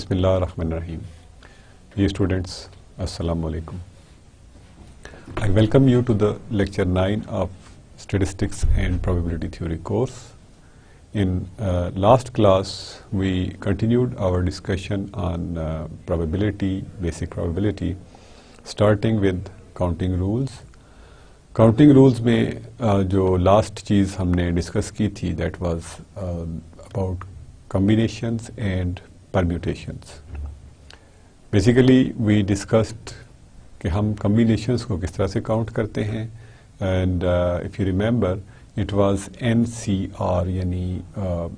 Bismillahirrahmanirrahim. Dear students, Assalamu alaikum. I welcome you to the lecture 9 of Statistics and Probability Theory course. In last class, we continued our discussion on probability, basic probability, starting with counting rules. Counting rules में जो last चीज़ हमने discuss की थी, that was about combinations and permutations. Basically, we discussed कि हम combinations को किस तरह से count करते हैं, and if you remember, it was NCR, यानी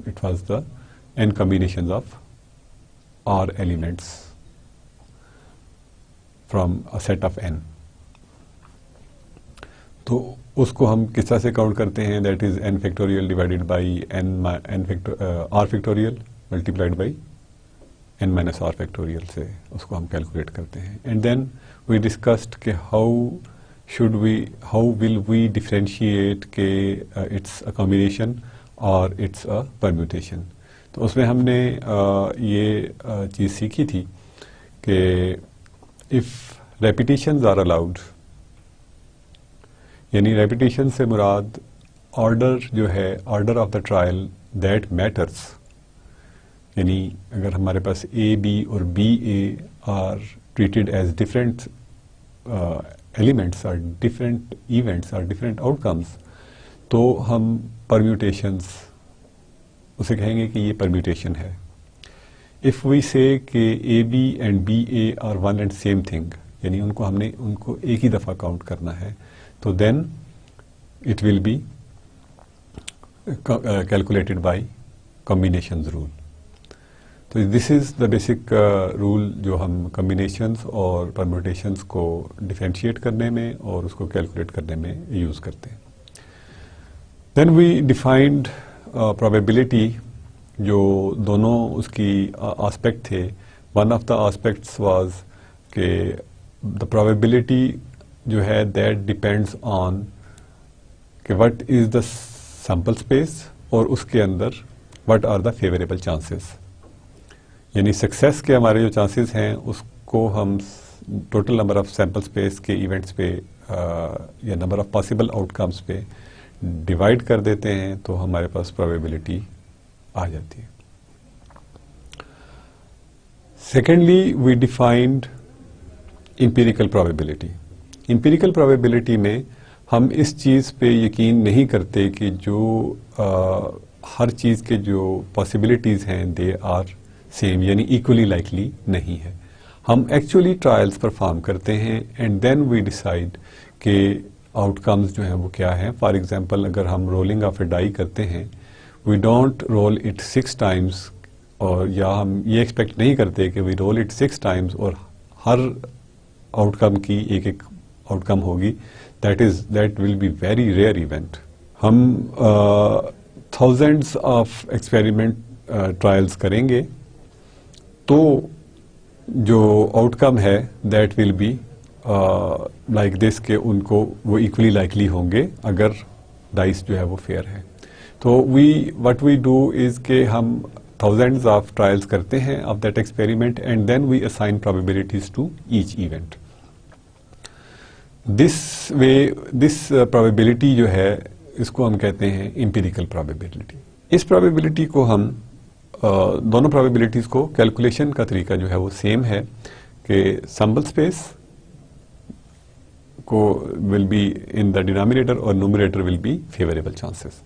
it was the n combinations of R elements from a set of n. तो उसको हम किस तरह से काउंट करते हैं, that is n factorial divided by r factorial multiplied by n minus r factorial से उसको हम कैलकुलेट करते हैं. एंड देन वी डिस्कस्ड कि हाउ विल वी डिफरेंशिएट के इट्स अ कॉम्बिनेशन और इट्स अ परम्यूटेशन. तो उसमें हमने ये चीज़ सीखी थी कि इफ़ रेपिटेशंस आर अलाउड, यानी रेपिटेशन से मुराद ऑर्डर जो है, order of the trial that matters, यानी अगर हमारे पास ए बी और B A are treated as different elements और डिफरेंट इवेंट्स और डिफरेंट आउटकम्स, तो हम परम्यूटेशंस उसे कहेंगे कि ये परम्यूटेशन है. इफ़ वी से कि A B and B A are one and same thing, यानी उनको एक ही दफ़ा काउंट करना है, तो then it will be calculated by combinations rule. तो this is the basic rule जो हम combinations और permutations को differentiate करने में और उसको calculate करने में use करते हैं. Then we defined probability, जो दोनों उसकी aspect थे. One of the aspects was कि the probability जो है दैट डिपेंड्स ऑन कि what is the sample space और उसके अंदर what are the favourable chances, यानी सक्सेस के हमारे जो चांसेस हैं उसको हम total number of sample space के इवेंट्स पे या नंबर ऑफ पॉसिबल आउटकम्स पे डिवाइड कर देते हैं, तो हमारे पास प्रोबेबिलिटी आ जाती है. Secondly, we defined empirical probability. Empirical probability में हम इस चीज़ पे यकीन नहीं करते कि जो हर चीज़ के जो पॉसिबिलिटीज़ हैं दे आर सेम, यानी इक्वली लाइकली नहीं है. हम एक्चुअली ट्रायल्स परफॉर्म करते हैं एंड देन वी डिसाइड कि आउटकम्स जो हैं वो क्या हैं. फॉर एग्जांपल, अगर हम रोलिंग ऑफ ए डाई करते हैं, we don't roll it 6 times, और या हम ये एक्सपेक्ट नहीं करते कि वी रोल इट 6 टाइम्स और हर आउटकम की एक एक आउटकम होगी. That will be very rare event. हम थाउजेंड्स ऑफ एक्सपेरिमेंट ट्रायल्स करेंगे तो जो आउटकम है that will be like this के उनको वो इक्वली लाइकली होंगे अगर डाइस जो है वो फेयर है. तो व्हाट वी डू इज के हम थाउजेंड्स ऑफ ट्रायल्स करते हैं of that experiment and then we assign probabilities to each event. This probability जो है इसको हम कहते हैं इंपीरिकल प्रोबेबिलिटी. इस प्रोबेबिलिटी को हम दोनों प्रोबेबिलिटीज़ को कैलकुलेशन का तरीका जो है वो सेम है कि सैंपल स्पेस को will be in the denominator और numerator will be favourable chances.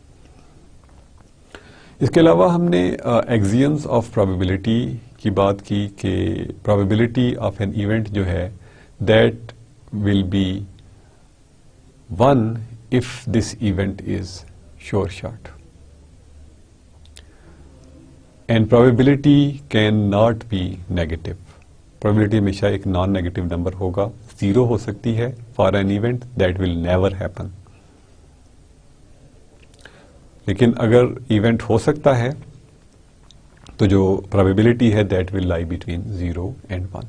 इसके अलावा हमने एक्सियम्स ऑफ प्रोबेबिलिटी की बात की कि प्रोबेबिलिटी ऑफ एन इवेंट जो है that will be 1 if this event is sure shot, and probability cannot be negative. probability हमेशा एक नॉन नेगेटिव नंबर होगा, 0 हो सकती है for an event that will never happen. लेकिन अगर इवेंट हो सकता है तो जो probability है that will lie between 0 and 1.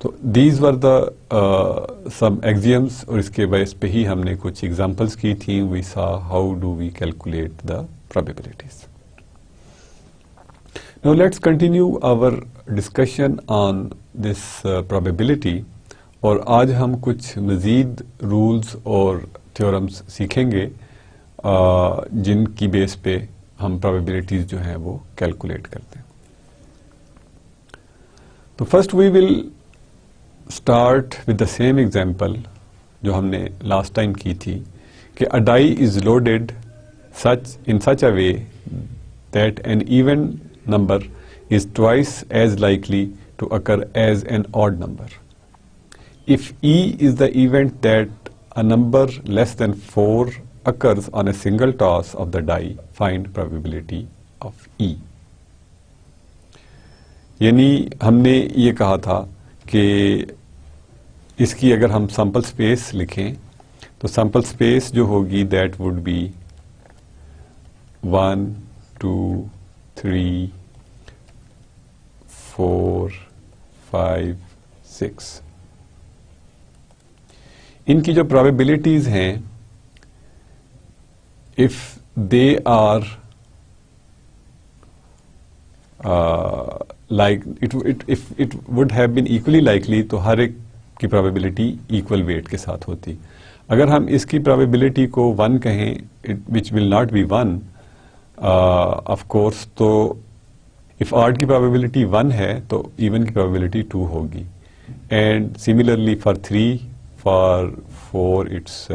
तो these were the some axioms, और इसके बेस पे ही हमने कुछ एग्जांपल्स की थी. We saw how do we calculate the probabilities. Now let's continue our discussion on this probability. और आज हम कुछ मज़ीद रूल्स और थ्योरम्स सीखेंगे जिनकी बेस पे हम प्रोबेबिलिटीज़ जो हैं वो कैलकुलेट करते हैं. तो first we will start with the same example जो हमने लास्ट टाइम की थी कि a die is loaded in such a way that an even number is twice as likely to occur as an odd number. If E is the event that a number less than 4 occurs on a single toss of the die, find probability of E. यानी हमने ये कहा था कि इसकी अगर हम sample space लिखें तो सैंपल स्पेस जो होगी दैट वुड बी 1, 2, 3, 4, 5, 6. इनकी जो प्रोबेबिलिटीज हैं, if they are like if it would have been equally likely, तो हर एक की प्रोबेबिलिटी इक्वल वेट के साथ होती. अगर हम इसकी प्रोबेबिलिटी को 1 कहें, which will not be 1 of course, तो इफ ऑड की प्रोबेबिलिटी 1 है तो इवन की प्रोबेबिलिटी 2 होगी. And similarly for 3, for 4 it's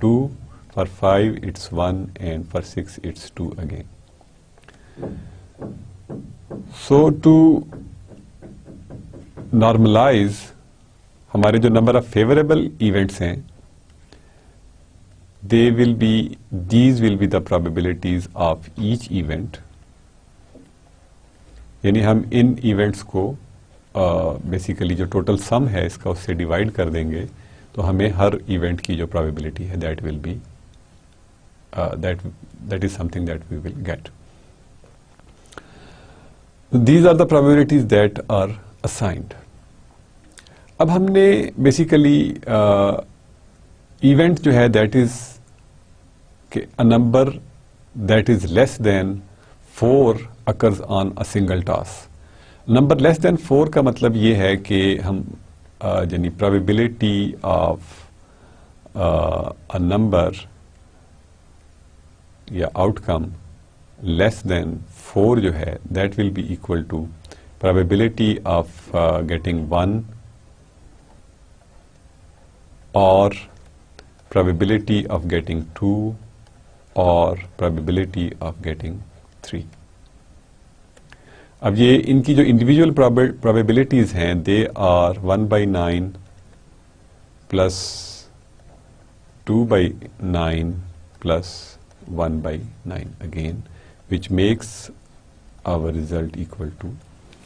2, for 5 it's 1 and for 6 it's 2 again. So to normalise हमारे जो नंबर ऑफ फेवरेबल इवेंट्स हैं, these will be the probabilities of each event. यानी हम इन इवेंट्स को बेसिकली जो टोटल सम है इसका उससे डिवाइड कर देंगे, तो हमें हर इवेंट की जो प्रोबेबिलिटी है that will B that is something that we will get. These are the probabilities that are assigned. अब हमने बेसिकली इवेंट जो है दैट इज कि a number that is less than 4 occurs on a single toss. Number less than 4 का मतलब ये है कि हम यानी प्रोबेबिलिटी ऑफ अ नंबर या आउटकम लेस देन 4 जो है that will be equal to probability of getting 1 और probability of getting 2 or probability of getting 3. अब ये इनकी जो इंडिविजुअल probabilities हैं they are 1/9 plus 2/9 plus 1/9 again, which makes our result equal to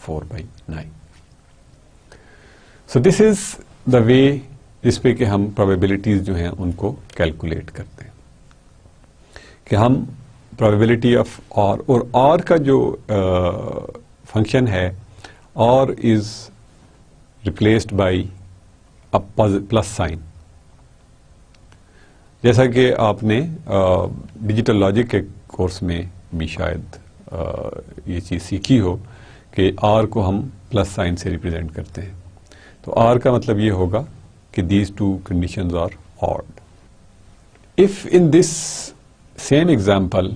4/9. So this is the way जिस पे कि हम प्रोबेबिलिटीज जो हैं उनको कैलकुलेट करते हैं कि हम प्रोबेबिलिटी ऑफ और का जो फंक्शन है और is replaced by a plus sign. जैसा कि आपने डिजिटल लॉजिक के कोर्स में भी शायद ये चीज़ सीखी हो कि आर को हम प्लस साइन से रिप्रेजेंट करते हैं. तो आर का मतलब ये होगा कि these two conditions are odd. If in this same example,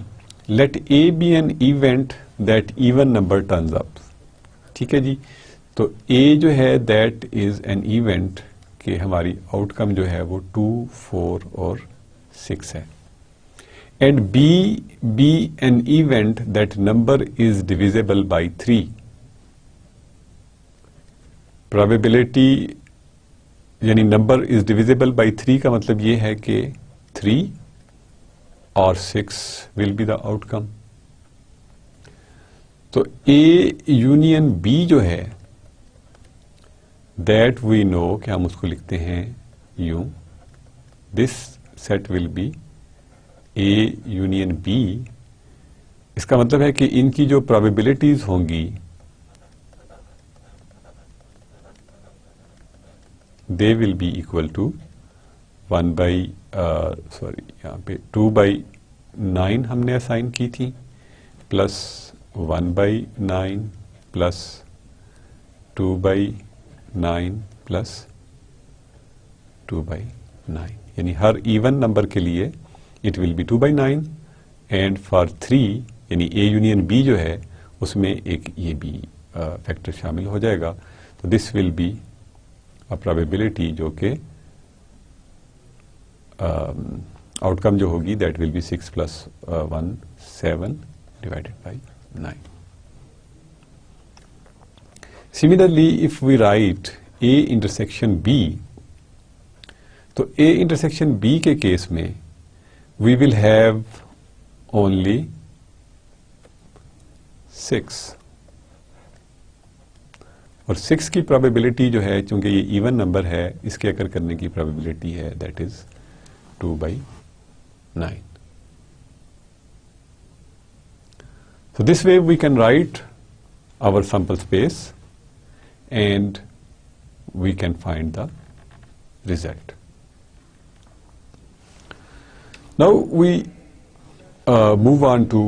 let A be an event that even number turns up. ठीक है जी, तो A जो है that is an event कि हमारी outcome जो है वो 2, 4 और 6 है. And B be an event that number is divisible by 3. Probability यानी नंबर इज डिविजिबल बाई 3 का मतलब ये है कि 3 और 6 विल बी द आउटकम. तो ए यूनियन बी जो है दैट वी नो कि हम उसको लिखते हैं यूं, this set will be A union B. इसका मतलब है कि इनकी जो प्रोबेबिलिटीज होंगी they will be equal to यहाँ पे 2/9 हमने असाइन की थी प्लस 1/9 प्लस 2/9 प्लस 2/9, यानी हर इवन नंबर के लिए it will be 2/9 and for 3 यानी ए यूनियन बी जो है उसमें एक ये बी फैक्टर शामिल हो जाएगा। तो this will be a probability जो कि आउटकम जो होगी that will be 6 + 1 7 divided by 9। Similarly if we write A intersection B, तो ए इंटरसेक्शन बी के केस में वी विल हैव ओनली 6, और 6 की प्रोबेबिलिटी जो है, चूंकि ये इवन नंबर है, इसके अकर करने की प्रोबेबिलिटी है that is 2/9। So this way we can write our sample space and we can find the result. Now we move on to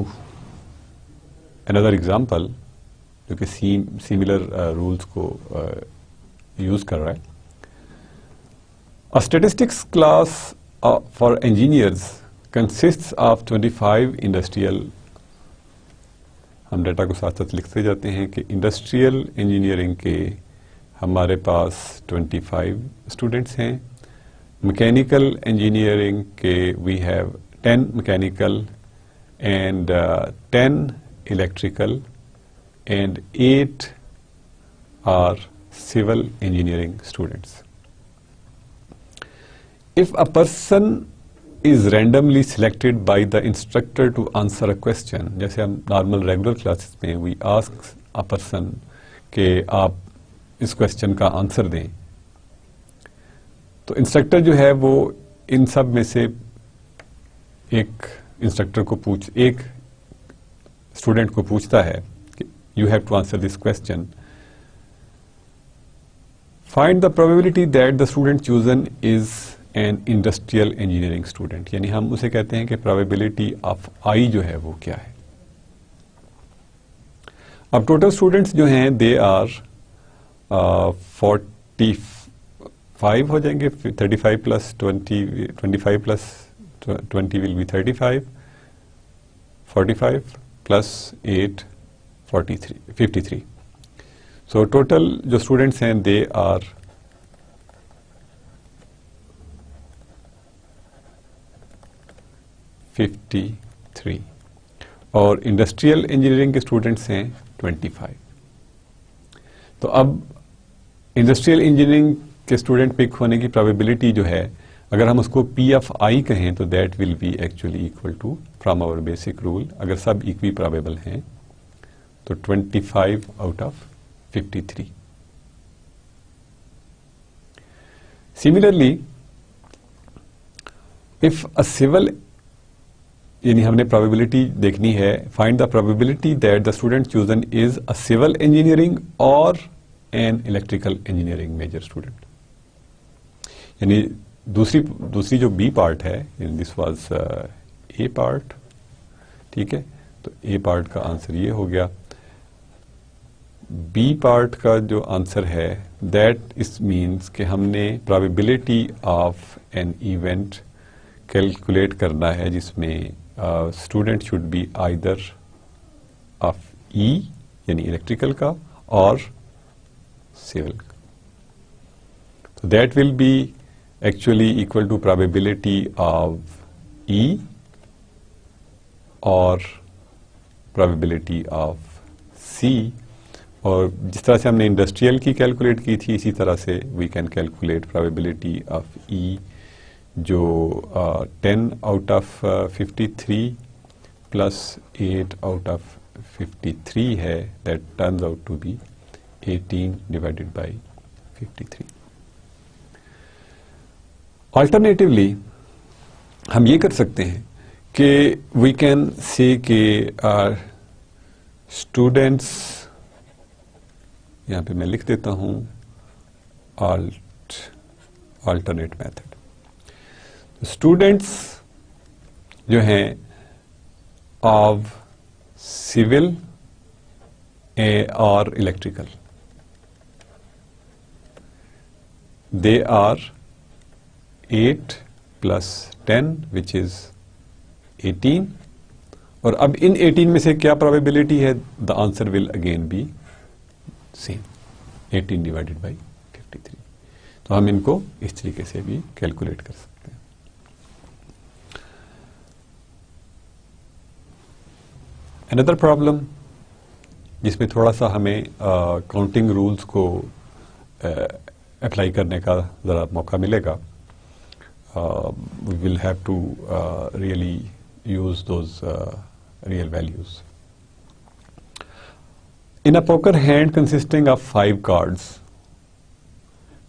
another example जो कि similar rules को use कर रहा है। A statistics class for engineers consists of 25 industrial, हम data को साथ साथ लिखते जाते हैं कि इंडस्ट्रियल इंजीनियरिंग के हमारे पास 25 स्टूडेंट्स हैं। मैकेनिकल इंजीनियरिंग के we have 10 mechanical and 10 electrical and 8 are civil engineering students. If a person is randomly selected by the instructor to answer a question, जैसे हम नॉर्मल रेगुलर क्लासेस में we ask a person कि आप इस question का answer दें, तो instructor जो है वो इन सब में से एक स्टूडेंट को पूछता है कि you have to answer this question. Find the probability that the student chosen is an industrial engineering student, यानी हम उसे कहते हैं कि प्रोबेबिलिटी ऑफ आई जो है वो क्या है। अब टोटल स्टूडेंट्स जो हैं दे आर 45 हो जाएंगे, 35 plus 20, 25 plus 20 will be 35, 45 plus 8 43, 53। So total जो स्टूडेंट्स हैं दे आर 53 और इंडस्ट्रियल इंजीनियरिंग के स्टूडेंट्स हैं 25। तो अब इंडस्ट्रियल इंजीनियरिंग के स्टूडेंट पिक होने की प्रोबेबिलिटी जो है, अगर हम उसको पी ऑफ आई कहें तो that will be actually equal to, from our basic rule, अगर सब इक्वी प्रोबेबल हैं तो 25 out of 53। Similarly if a civil, यानी हमने प्रोबेबिलिटी देखनी है, find the probability that the student chosen is a civil engineering और an electrical engineering major student, यानी दूसरी जो बी पार्ट है, दिस वाज ए पार्ट, ठीक है। तो ए पार्ट का आंसर ये हो गया। बी पार्ट का जो आंसर है दैट इस मीन्स कि हमने probability of an event calculate करना है जिसमें student should be either of E यानी इलेक्ट्रिकल का और सिविल का। तो that will be actually equal to probability of E और प्रोबेबिलिटी ऑफ सी, और जिस तरह से हमने इंडस्ट्रियल की कैलकुलेट की थी इसी तरह से we can calculate probability of E जो 10 out of 53 plus 8 out of 53 है, that turns out to be 18 divided by 53। Alternatively हम ये कर सकते हैं कि वी कैन से कि स्टूडेंट्स, यहां पे मैं लिख देता हूं अल्टरनेट मेथड। स्टूडेंट्स जो हैं of civil or electrical. They are 8 plus 10 which is 18. और अब इन 18 में से क्या प्रोबेबिलिटी है? The answer will again B same, 18 divided by 53. तो हम इनको इस तरीके से भी कैलकुलेट कर सकते हैं. अनदर प्रॉब्लम जिसमें थोड़ा सा हमें काउंटिंग रूल्स को अप्लाई करने का ज़रा मौका मिलेगा. We will have to really use those real values. In a poker hand consisting of 5 cards,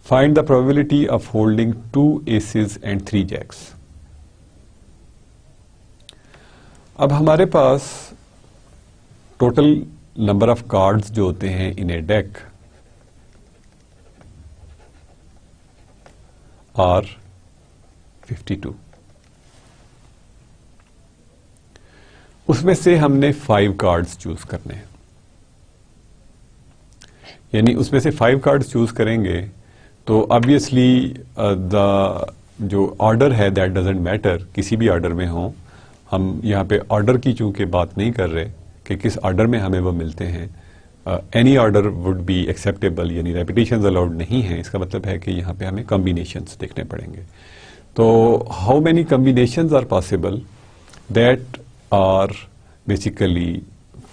find the probability of holding 2 aces and 3 jacks. अब हमारे पास टोटल नंबर ऑफ कार्ड्स जो होते हैं इन ए डेक आर 52. उसमें से हमने 5 कार्ड्स चूज करने हैं. यानी उसमें से 5 कार्ड्स चूज करेंगे तो ऑब्वियसली द जो ऑर्डर है दैट डजंट मैटर, किसी भी ऑर्डर में हो. हम यहाँ पे ऑर्डर की चूंकि बात नहीं कर रहे कि किस ऑर्डर में हमें वो मिलते हैं. Any order would be acceptable, यानी रेपिटेशंस अलाउड नहीं है. इसका मतलब है कि यहाँ पे हमें कॉम्बिनेशंस देखने पड़ेंगे. तो how many combinations are possible? That are basically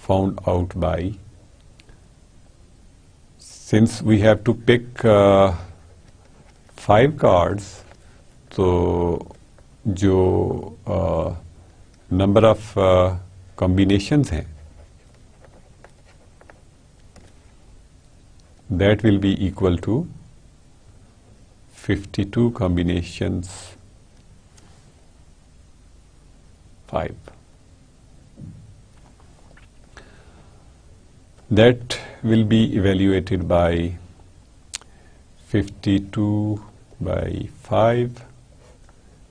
found out by, since we have to pick 5 cards, तो जो number of combinations हैं that will be equal to 52 combinations 5. That will be evaluated by 52 by 5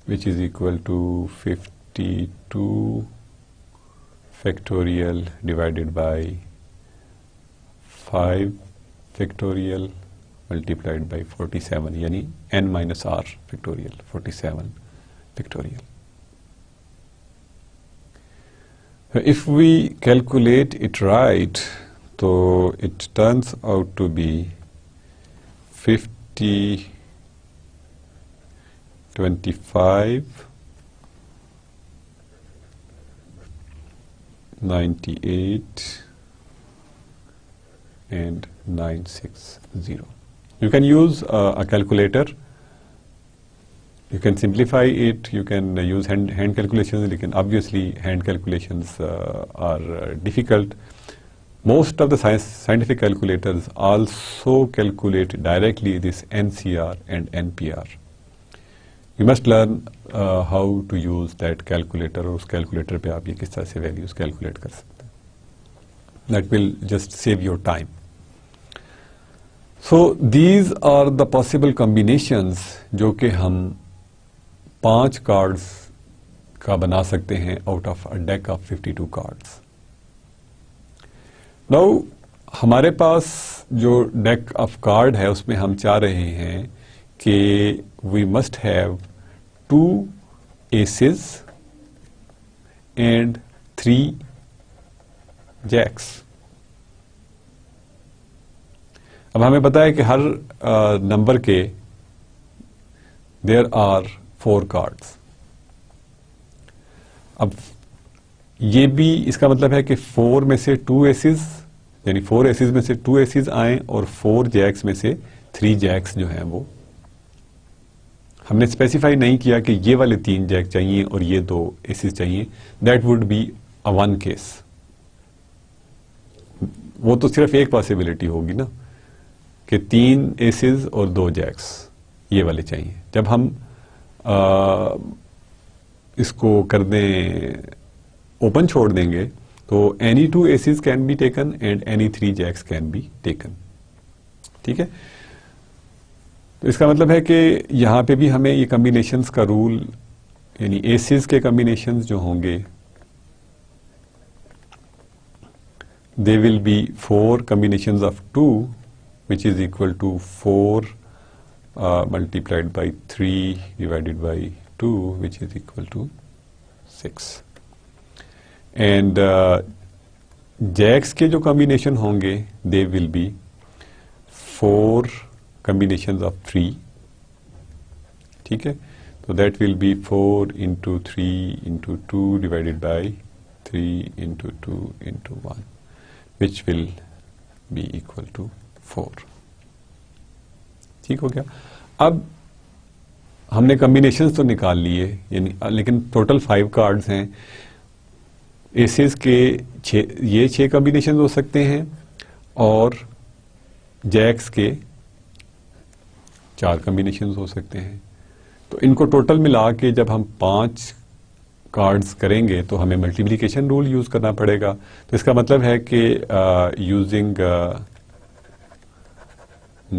which is equal to 52 factorial divided by 5 factorial multiplied by 47, यानी n minus r factorial 47 factorial. If we calculate it right, so it turns out to be 50, 25, 98 and 960. You can use a calculator. You can simplify it. You can use hand calculations. Lekin obviously hand calculations are difficult. Most of the scientific calculators also calculate directly this NCR and NPR. You must learn how to use that calculator. और उस calculator पे आप ये किस तरह से values calculate कर सकते हैं. That will just save your time. So these are the possible combinations जो कि हम 5 cards का बना सकते हैं out of a deck of 52 cards. Now हमारे पास जो deck of card है उसमें हम चाह रहे हैं कि we must have 2 aces and 3 jacks. अब हमें पता है कि हर नंबर के there are 4 cards. अब ये भी इसका मतलब है कि 4 में से 2 aces, यानी 4 aces में से 2 aces आए और 4 jacks में से 3 jacks जो हैं वो हमने स्पेसिफाई नहीं किया कि ये वाले 3 जैक चाहिए और ये 2 aces चाहिए. That would be a one case. वो तो सिर्फ एक पॉसिबिलिटी होगी ना कि 3 aces और 2 jacks ये वाले चाहिए. जब हम इसको कर दें, ओपन छोड़ देंगे तो any 2 aces can be taken and any 3 jacks can be taken. ठीक है. तो इसका मतलब है कि यहां पे भी हमें ये कॉम्बिनेशंस का रूल, यानी एसेस के कॉम्बिनेशंस जो होंगे there will be 4 combinations of 2, which is equal to 4 multiplied by 3 divided by 2, which is equal to 6. And Jacques के जो कॉम्बिनेशन होंगे दे विल बी 4 combinations of 3. ठीक है, तो that will be 4 into 3 into 2 divided by 3 into 2 into 1, which will be equal to 4. ठीक हो गया. अब हमने कॉम्बिनेशंस तो निकाल लिए, यानी लेकिन टोटल 5 कार्ड्स हैं. एसेस के ये 6 कॉम्बिनेशन हो सकते हैं और जैक्स के 4 कॉम्बिनेशन हो सकते हैं. तो इनको टोटल मिला के जब हम 5 कार्ड्स करेंगे तो हमें मल्टीप्लिकेशन रूल यूज करना पड़ेगा. तो इसका मतलब है कि using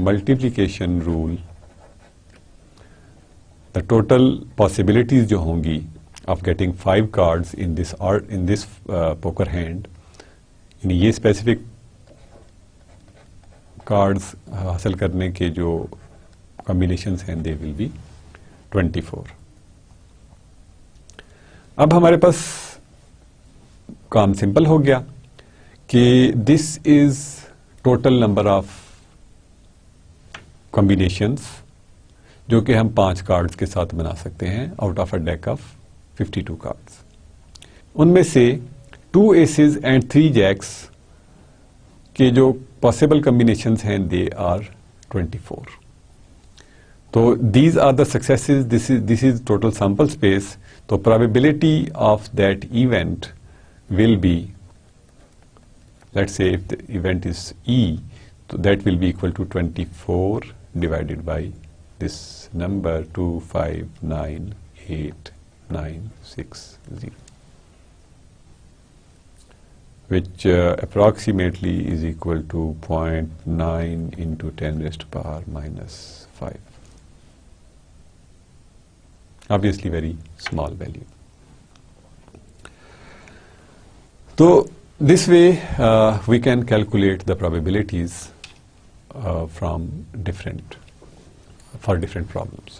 multiplication rule the total possibilities जो होंगी of getting 5 cards in this poker hand, यानी ये स्पेसिफिक कार्ड्स हासिल करने के जो कॉम्बिनेशंस हैं दे विल बी 24. अब हमारे पास काम सिंपल हो गया कि this is total number of combinations जो कि हम 5 कार्ड्स के साथ बना सकते हैं out of a deck of 52 cards. उनमें से 2 एसेस एंड 3 जैक्स के जो पॉसिबल कॉम्बिनेशंस हैं दे आर 24. तो these are the successes. This is total sample space. तो probability of that event will be, let's say if the event is E, तो that will be equal to 24 divided by this number 2598960, which approximately is equal to 0.9 into 10 raised to power minus 5. Obviously very small value. So this way we can calculate the probabilities for different problems.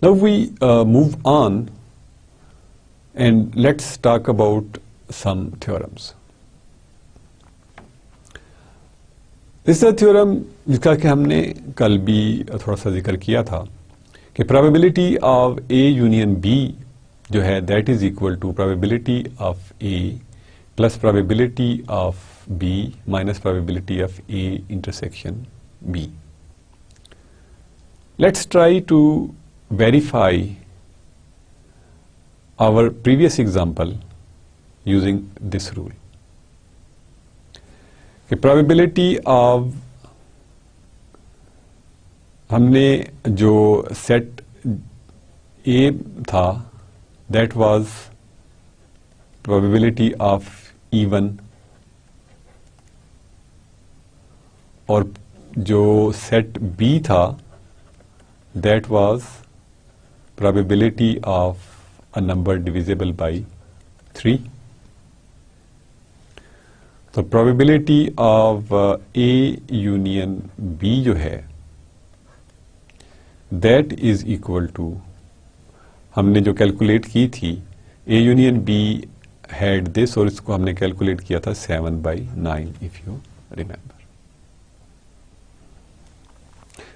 Now we move on and let's talk about some theorems. This is a theorem जिसका कि हमने कल भी थोड़ा सा जिक्र किया था कि probability of A union B जो है that is equal to probability of A plus probability of B minus probability of A intersection B. Let's try to verify our previous example using this rule. कि probability of हमने जो set A था that was probability of even, और जो set B था that was probability of a number divisible by 3. तो probability of A union B जो है that is equal to, हमने जो कैलकुलेट की थी A union B had this, और इसको हमने कैलकुलेट किया था 7/9 if you remember.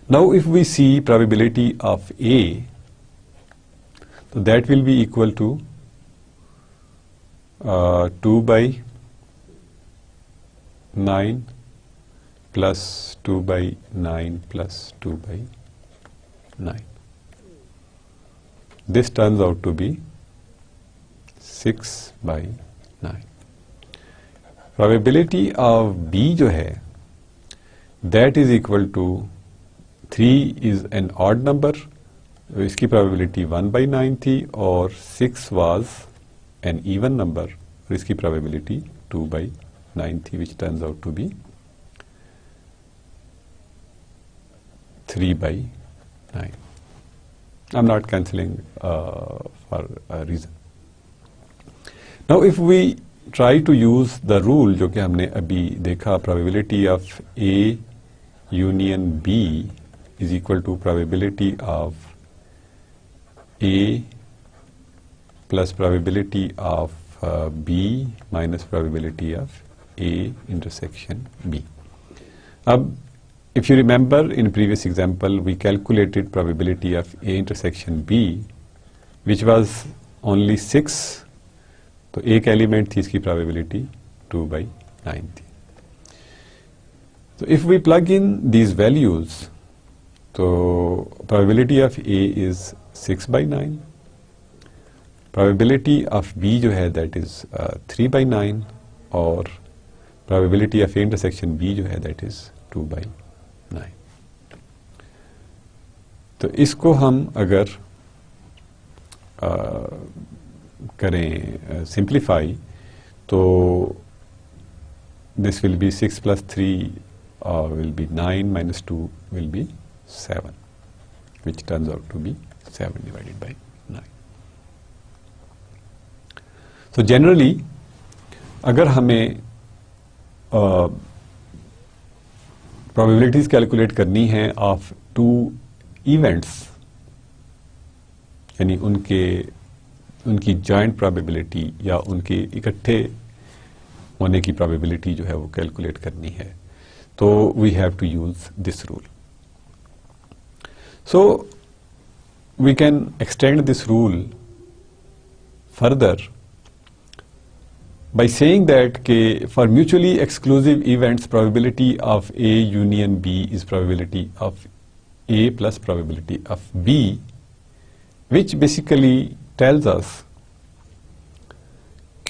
Now if we see probability of A, so that will be equal to 2/9 plus 2/9 plus 2/9. This turns out to be 6/9. Probability of B जो है that is equal to 3 is an odd number, इसकी probability 1/9 थी, और 6 was an even number, और इसकी probability 2/9 थी, which turns out to be 3/9. I'm not cancelling for a reason. Now if we try to use the rule जो कि हमने अभी देखा, probability of A union B is equal to probability of A plus probability of B minus probability of A intersection B. अब if you remember in previous example we calculated probability of A intersection B which was only 6, तो एक element थी इसकी probability 2/9 थी. So if we plug in these values, तो probability of A is 6/9, probability of B जो है that is 3/9 और probability of A intersection B जो है that is 2/9. तो इसको हम अगर करें सिंप्लीफाई तो this will be 6 plus 3 will be 9 minus 2 will be 7 which turns out to be 7 divided by 9. So generally अगर हमें probabilities calculate करनी है of two events यानी उनकी जॉइंट प्रोबेबिलिटी या उनके इकट्ठे होने की प्रोबेबिलिटी जो है वो कैलकुलेट करनी है, तो we have to use this rule. So we can extend this rule further by saying that for mutually exclusive events probability of A union B is probability of A plus probability of B, which basically tells us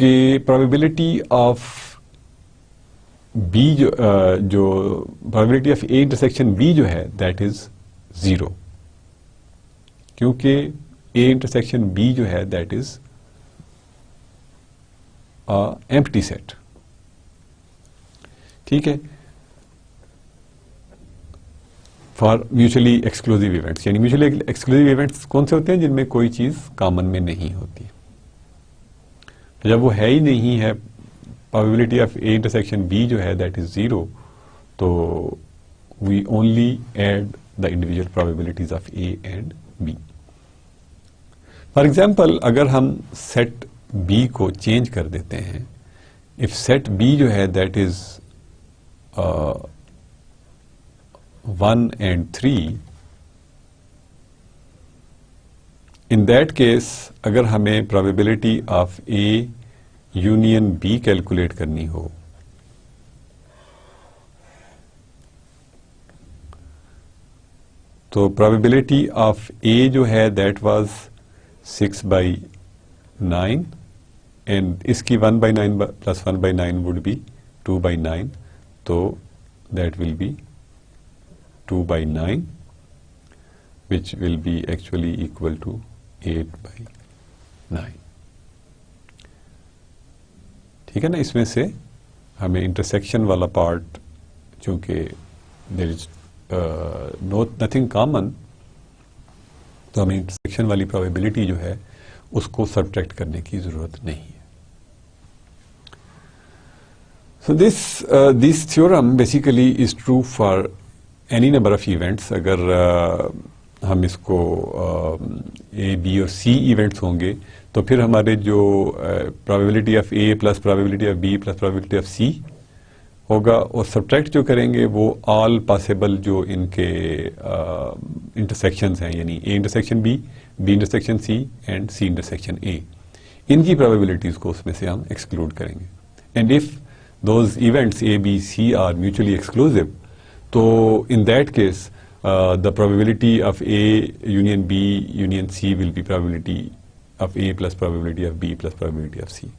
कि probability of B जो probability of A intersection B जो है that is 0, क्योंकि A intersection B जो है that is empty set. ठीक है, for mutually exclusive events, यानी म्यूचुअली एक्सक्लूसिव इवेंट्स कौन से होते हैं जिनमें कोई चीज कॉमन में नहीं होती. जब वो है ही नहीं है, probability of A intersection B जो है दैट इज 0, तो we only add the individual probabilities of A and B. For example अगर हम सेट बी को चेंज कर देते हैं, इफ सेट बी जो है that is 1 and 3, in that case अगर हमें probability of A union B calculate करनी हो, तो probability of A जो है that was 6/9 and इसकी 1/9 plus 1/9 would be 2/9, तो that will be 2/9 which will be actually equal to 8/9. ठीक है ना. इसमें से हमें इंटरसेक्शन वाला पार्ट, चूंकि देयर इज नथिंग कॉमन, तो हमें इंटरसेक्शन वाली प्रोबेबिलिटी जो है उसको सब्ट्रैक्ट करने की जरूरत नहीं है. So this theorem basically is true for any number of events. अगर हम इसको A, B और C इवेंट्स होंगे तो फिर हमारे जो probability of A plus probability of B plus probability of C होगा, और सब्ट्रैक्ट जो करेंगे वो ऑल पॉसिबल जो इनके इंटरसेक्शंस हैं, यानी A intersection B, B intersection C and C intersection A, इनकी प्रोबेबिलिटीज को उसमें से हम एक्सक्लूड करेंगे. And if those events A, B, C are mutually exclusive, so in that case the probability of A union B union C will be probability of A plus probability of B plus probability of C.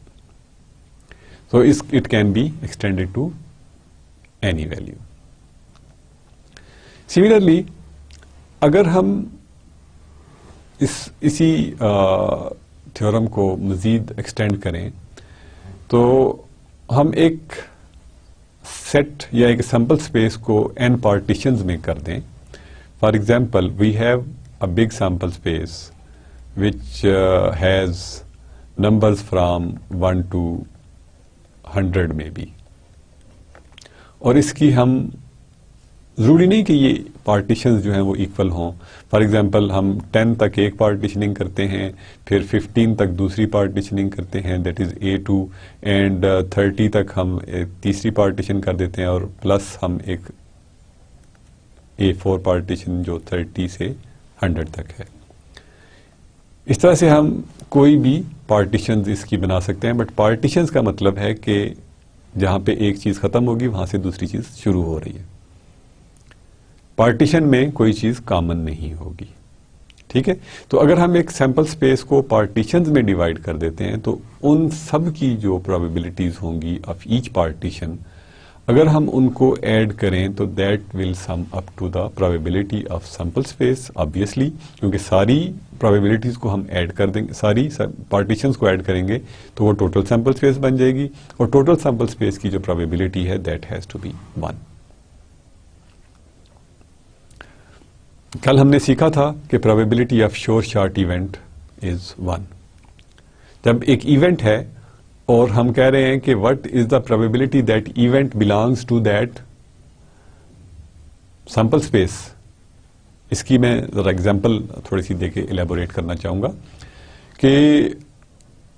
So it can be extended to any value. Similarly, अगर हम इसी theorem को मजीद extend करें तो हम एक set या एक सैंपल स्पेस को n पार्टीशंस में कर दें. For example we have a big sample space which has numbers from 1 to 100 में भी। और इसकी हम ज़रूरी नहीं कि ये पार्टीशंस जो हैं वो इक्वल हों। फॉर एग्जांपल हम 10 तक एक पार्टीशनिंग करते हैं, फिर 15 तक दूसरी पार्टीशनिंग करते हैं, दैट इज़ A2, एंड 30 तक हम एक तीसरी पार्टीशन कर देते हैं, और प्लस हम एक A4 पार्टीशन जो 30 से 100 तक है। इस तरह से हम कोई भी पार्टीशंस इसकी बना सकते हैं, बट पार्टीशंस का मतलब है कि जहाँ पे एक चीज़ ख़त्म होगी वहाँ से दूसरी चीज़ शुरू हो रही है। पार्टीशन में कोई चीज़ कॉमन नहीं होगी, ठीक है। तो अगर हम एक सैंपल स्पेस को पार्टीशंस में डिवाइड कर देते हैं तो उन सब की जो प्रोबेबिलिटीज़ होंगी ऑफ ईच पार्टीशन, अगर हम उनको ऐड करें तो that will sum up to the probability of sample space, obviously, क्योंकि सारी प्रोबेबिलिटीज़ को हम ऐड कर देंगे, सारी पार्टीशंस को ऐड करेंगे तो वो टोटल सैंपल स्पेस बन जाएगी, और टोटल सैंपल स्पेस की जो प्रोबेबिलिटी है दैट हैज़ टू बी 1। कल हमने सीखा था कि probability of sure short event is 1। जब एक इवेंट है और हम कह रहे हैं कि what is the probability that event belongs to that sample space, इसकी मैं जरा एग्जांपल थोड़ी सी देके इलेबोरेट करना चाहूंगा कि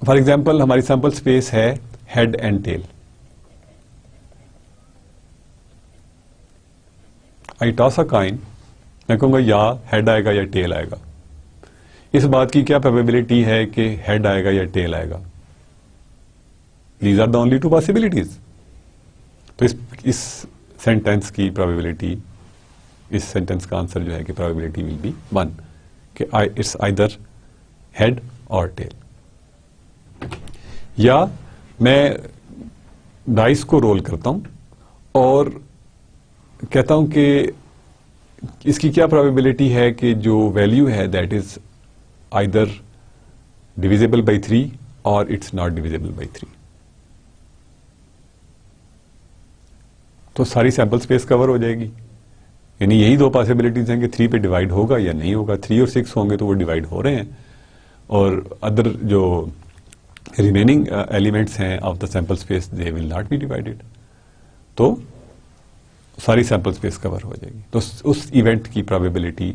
फॉर एग्जांपल हमारी सैंपल स्पेस है head and tail. I toss a coin, मैं कहूंगा या हेड आएगा या टेल आएगा। इस बात की क्या प्रोबेबिलिटी है कि हेड आएगा या टेल आएगा? These are the only two possibilities. तो इस सेंटेंस की प्रोबेबिलिटी, इस सेंटेंस का आंसर जो है कि प्रोबेबिलिटी विल बी 1, कि इट्स आइदर हेड और टेल। या मैं डाइस को रोल करता हूं और कहता हूं कि इसकी क्या प्रोबेबिलिटी है कि जो वैल्यू है that is either divisible by 3 और इट्स नॉट डिविजिबल बाई 3। तो सारी सैंपल स्पेस कवर हो जाएगी। यानी यही दो पॉसिबिलिटीज हैं कि 3 पे डिवाइड होगा या नहीं होगा। 3 और 6 होंगे तो वो डिवाइड हो रहे हैं, और अदर जो रिमेनिंग एलिमेंट्स हैं of the sample space they will not B divided. तो सारी सैंपल स्पेस कवर हो जाएगी। तो उस इवेंट की प्रोबेबिलिटी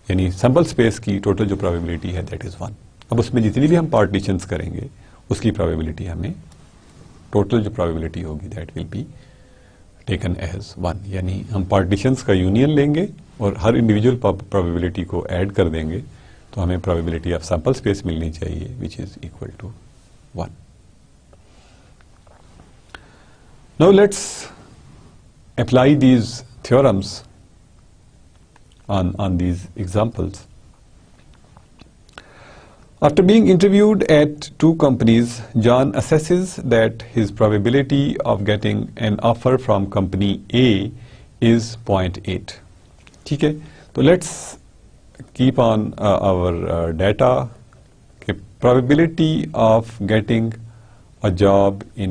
यानी सैंपल स्पेस की टोटल जो प्रोबेबिलिटी है दैट इज 1। अब उसमें जितनी भी हम पार्टीशंस करेंगे उसकी प्रोबेबिलिटी हमें, टोटल जो प्रोबेबिलिटी होगी that will be taken as 1। यानी हम पार्टीशंस का यूनियन लेंगे और हर इंडिविजुअल प्रोबेबिलिटी को ऐड कर देंगे तो हमें प्रोबेबिलिटी ऑफ सैंपल स्पेस मिलनी चाहिए which is equal to 1। Now let's apply these theorems on these examples. After being interviewed at 2 companies, John assesses that his probability of getting an offer from company A is 0.8. ठीक है, तो let's keep on our data. Okay, probability of getting a job in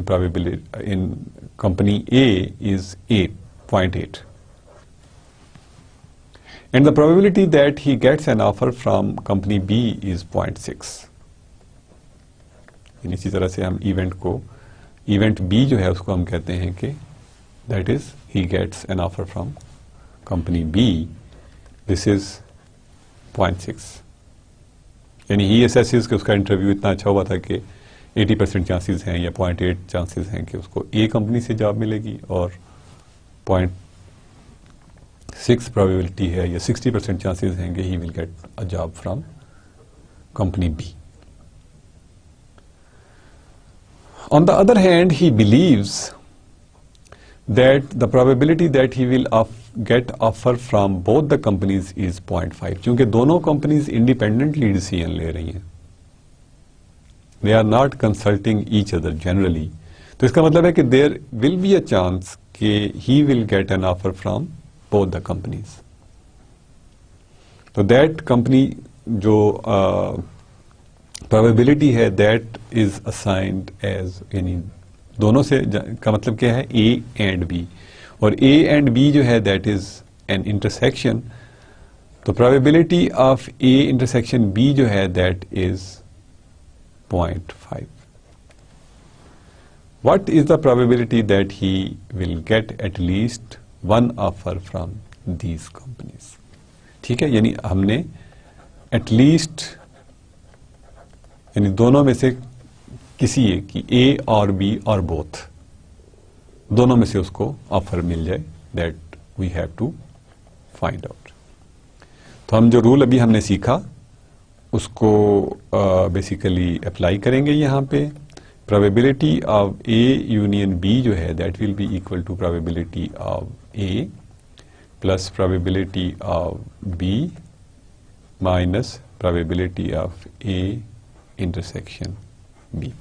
company A is 0.8, and the probability that he gets an offer from company B is 0.6. इसी तरह से हम event B जो है उसको हम कहते हैं कि that is he gets an offer from company B, this is 0.6. यानी he assesses कि उसका इंटरव्यू इतना अच्छा हुआ था कि 80% चांसेस हैं या 0.8 चांसेस हैं कि उसको A कंपनी से जॉब मिलेगी, और 0.6 प्रोबेबिलिटी है या 60% चांसेस हैं कि he will get a job from company B. On the other hand, he believes that the probability that he will get offer from both the companies is 0.5, क्योंकि दोनों companies independently decision ले रही हैं, they are not consulting each other generally. तो इसका मतलब है कि there will be a chance कि he will get an offer from both the companies. तो that company जो probability है that is assigned as, यानी दोनों से का मतलब क्या है, A and B, और A and B जो है that is an intersection. तो probability of A intersection B जो है that is 0.5. What is the probability that he will get at least one offer from these companies. ठीक है, यानी हमने एटलीस्ट यानी दोनों में से किसी एक की, ए और बी और बोथ, दोनों में से उसको ऑफर मिल जाए, that we have to find out. तो हम जो रूल अभी हमने सीखा उसको बेसिकली अप्लाई करेंगे यहाँ पे। Probability of A union B जो है that will be equal to probability of A plus probability of B minus probability of A intersection B.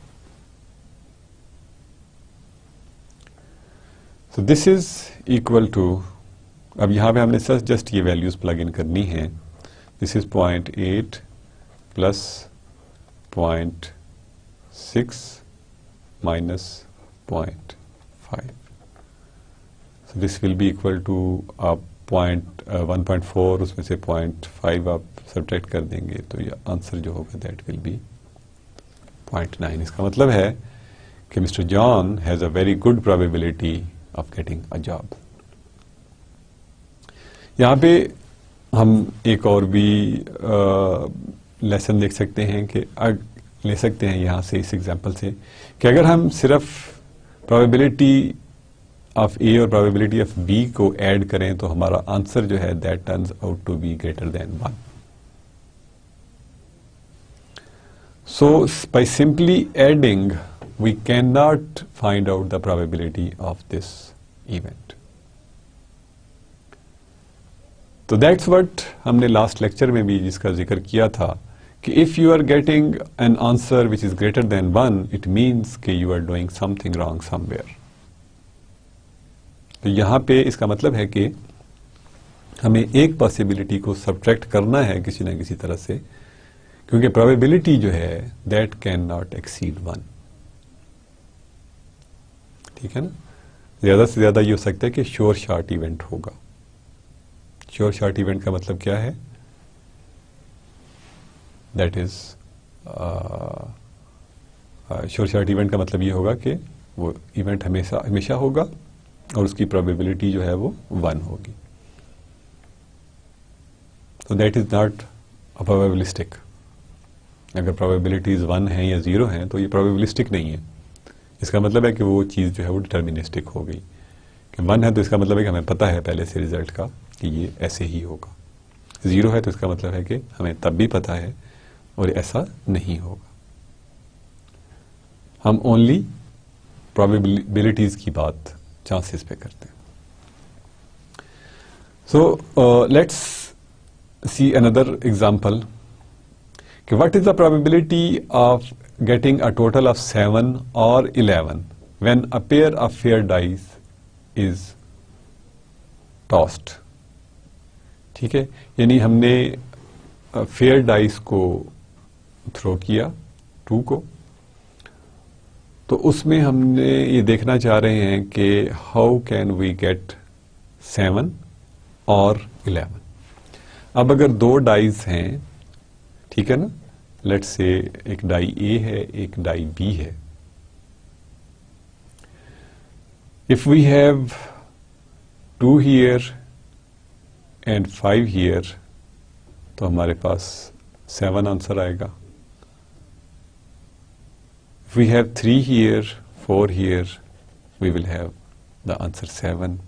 So this is equal to, अब यहाँ पे हमने जस्ट ये वैल्यूज प्लग इन करनी है। This is 0.8 plus 0.6 minus 0.5। So this will be equal to आप 1.4 उसमें से 0.5 आप सब्ट्रैक्ट कर देंगे तो ये आंसर जो होगा दैट विल बी 0.9। इसका मतलब है कि mister John has a very good probability of getting a job. यहाँ पे हम एक और भी लेसन देख सकते हैं कि ले सकते हैं यहाँ से इस एग्जांपल से कि अगर हम सिर्फ प्रोबेबिलिटी ऑफ ए और प्रोबेबिलिटी ऑफ बी को ऐड करें तो हमारा आंसर जो है that turns out to be greater than 1। So by simply adding, we cannot find out the probability of this event. तो that's what हमने लास्ट लेक्चर में भी जिसका जिक्र किया था कि if you are getting an answer which is greater than 1, it means कि you are doing something wrong somewhere. तो यहाँ पे इसका मतलब है कि हमें एक पॉसिबिलिटी को सब्ट्रैक्ट करना है किसी न किसी तरह से, क्योंकि प्रोबेबिलिटी जो है दैट कैन नॉट एक्सीड 1। ठीक है ना, ज्यादा से ज्यादा ये हो सकता है कि श्योर शॉर्ट इवेंट होगा। श्योर शॉर्ट इवेंट का मतलब क्या है? That is sure short event का मतलब ये होगा कि वो इवेंट हमेशा हमेशा होगा और उसकी प्रोबेबिलिटी जो है वो 1 होगी। तो that is not a probabilistic. अगर प्रोबेबिलिटीज 1 है या 0 है तो ये प्रोबेबिलिस्टिक नहीं है। इसका मतलब है कि वो चीज़ जो है वो डिटर्मिनिस्टिक हो गई। कि 1 है तो इसका मतलब है कि हमें पता है पहले से रिजल्ट का कि ये ऐसे ही होगा। 0 है तो इसका मतलब है कि हमें तब भी पता है और ऐसा नहीं होगा। हम ओनली प्रोबेबिलिटीज की बात चांसेस पे करते हैं। So let's see another example कि what is the probability of getting a total of 7 or 11 when a pair of fair dice is tossed। ठीक है, यानी हमने फेयर डाइस को थ्रो किया 2 को, तो उसमें हमने ये देखना चाह रहे हैं कि हाउ कैन वी गेट 7 और 11। अब अगर 2 डाइस हैं, ठीक है ना, लेट्स से एक डाई ए है एक डाई बी है। If we have 2 here and 5 here तो हमारे पास 7 आंसर आएगा। If we have 3 here 4 here we will have the answer 7।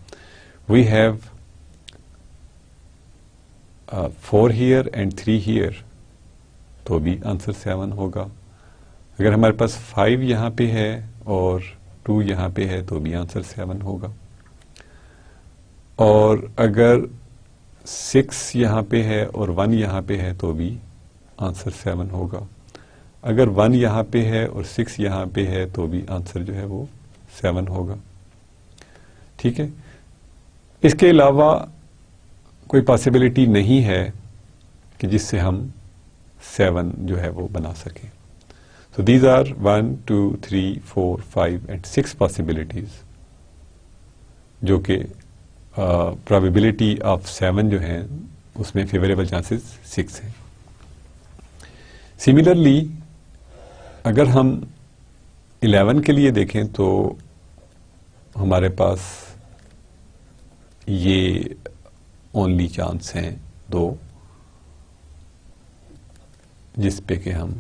We have 4 here and 3 here तो भी आंसर 7 होगा। अगर हमारे पास 5 यहाँ पे है और 2 यहाँ पे है तो भी आंसर 7 होगा। और अगर 6 यहाँ पे है और 1 यहाँ पे है तो भी आंसर 7 होगा। अगर 1 यहाँ पे है और 6 यहाँ पे है तो भी आंसर जो है वो 7 होगा। ठीक है, इसके अलावा कोई पॉसिबिलिटी नहीं है कि जिससे हम 7 जो है वो बना सकें। So these are 1 2 3 4 5 and 6 possibilities जो कि प्रोबेबिलिटी ऑफ 7 जो है उसमें फेवरेबल चांसेस 6 हैं। सिमिलरली अगर हम 11 के लिए देखें तो हमारे पास ये ओनली चांस हैं 2 जिस पे कि हम